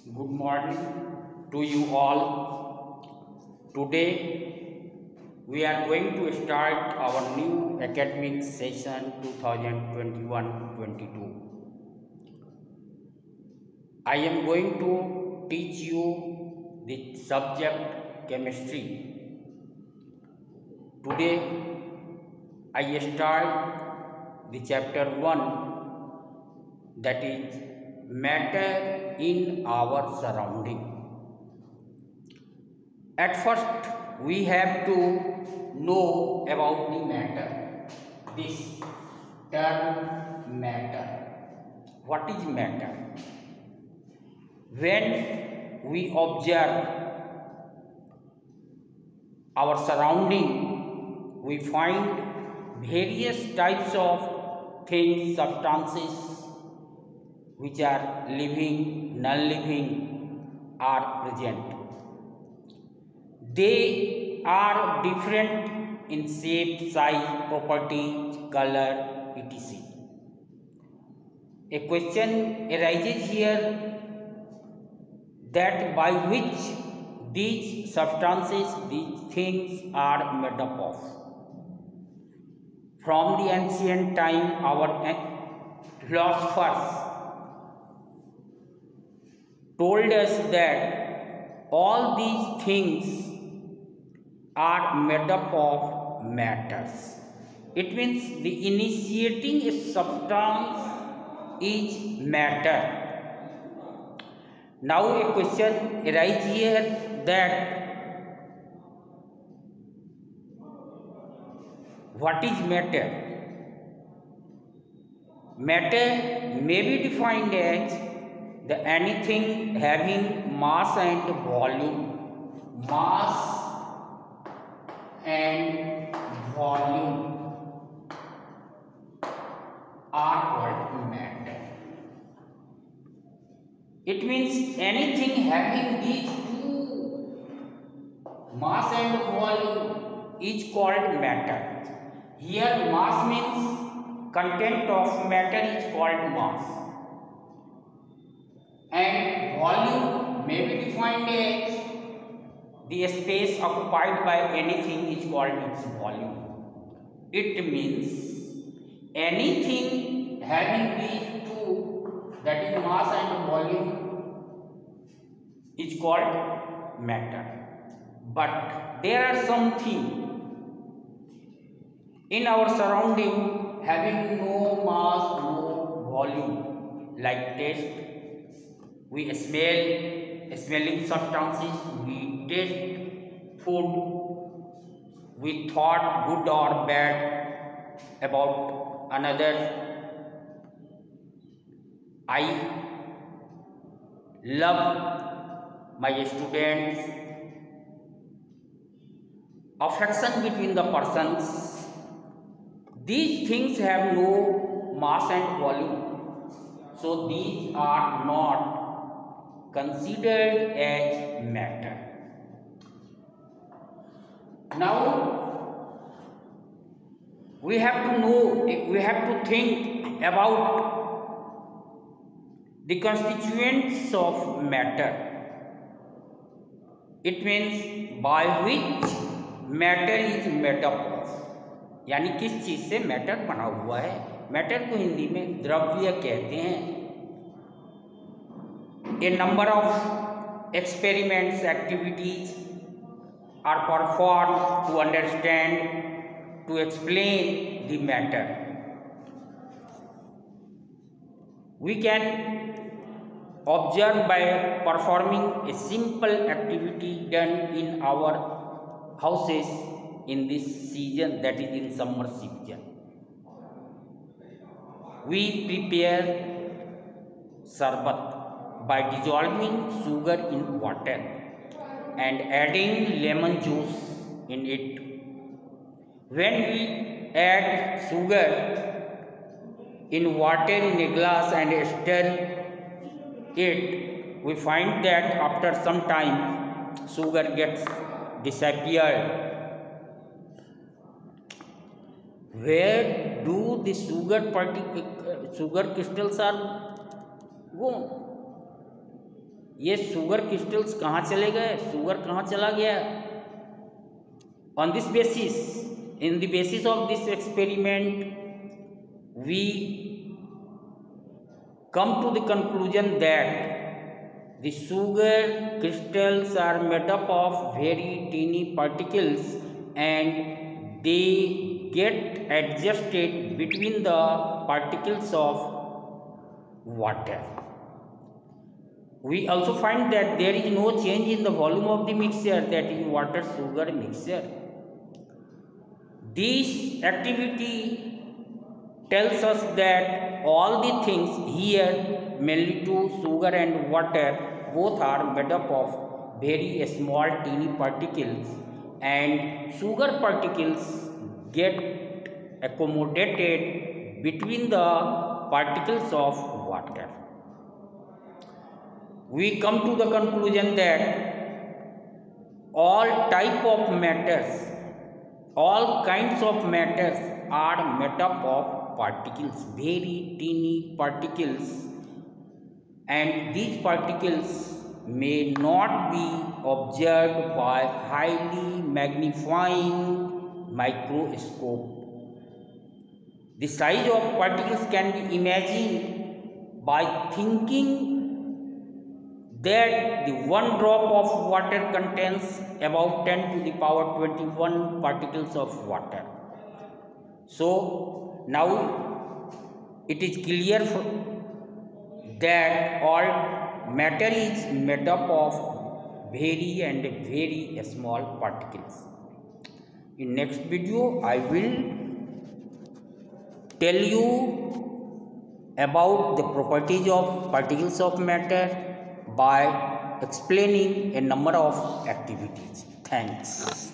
Good morning to you all. Today we are going to start our new academic session 2021-22. I am going to teach you the subject chemistry. Today I start the chapter 1, that is matter in our surrounding. At first we have to know about the matter. This term matter. What is matter? When we observe our surrounding, we find various types of things, substances which are living, non-living are present. They are different in shape, size, property, color, etc. A question arises here that by which these substances, these things are made up of. From the ancient time, our philosophers told us that all these things are made up of matters. It means the initiating a substance is matter. Now a question arises here that what is matter? Matter may be defined as anything having mass and volume. Mass and volume are called matter. It means anything having these two, mass and volume, is called matter. Here mass means content of matter is called mass, and volume may be defined as the space occupied by anything is called its volume. It means anything having these two, that is mass and volume, is called matter. But there are something in our surrounding having no mass, no volume, like taste. We smelling substances, we taste food, we thought good or bad about another. I love my students. Affection between the persons, these things have no mass and volume, so these are not considered as matter. Now we have to know, we have to think about the constituents of matter. It means by which matter is made up of, यानी किस चीज से matter बना हुआ है. Matter को हिंदी में द्रव्य कहते हैं. A number of experiments, activities are performed to understand, to explain the matter. We can observe by performing a simple activity done in our houses in this season, that is in summer season. We prepare sarbat by dissolving sugar in water and adding lemon juice in it. When we add sugar in water in a glass and stir it, we find that after some time sugar gets disappeared. Where do the sugar crystals are gone? ये sugar crystals कहाँ चले गए, sugar कहाँ चला गया। On this basis, in the basis of this experiment, we come to the conclusion that the sugar crystals are made up of very tiny particles and they get adjusted between the particles of water. We also find that there is no change in the volume of the mixture, that is water sugar mixture. This activity tells us that all the things here, mainly to sugar and water, both are made up of very small teeny particles, and sugar particles get accommodated between the particles of water. We come to the conclusion that all kinds of matters are made up of particles, very teeny particles, and these particles may not be observed by highly magnifying microscope. The size of particles can be imagined by thinking that the one drop of water contains about 10 to the power 21 particles of water. So now it is clear that all matter is made up of very and very small particles. In next video I will tell you about the properties of particles of matter by explaining a number of activities. Thanks.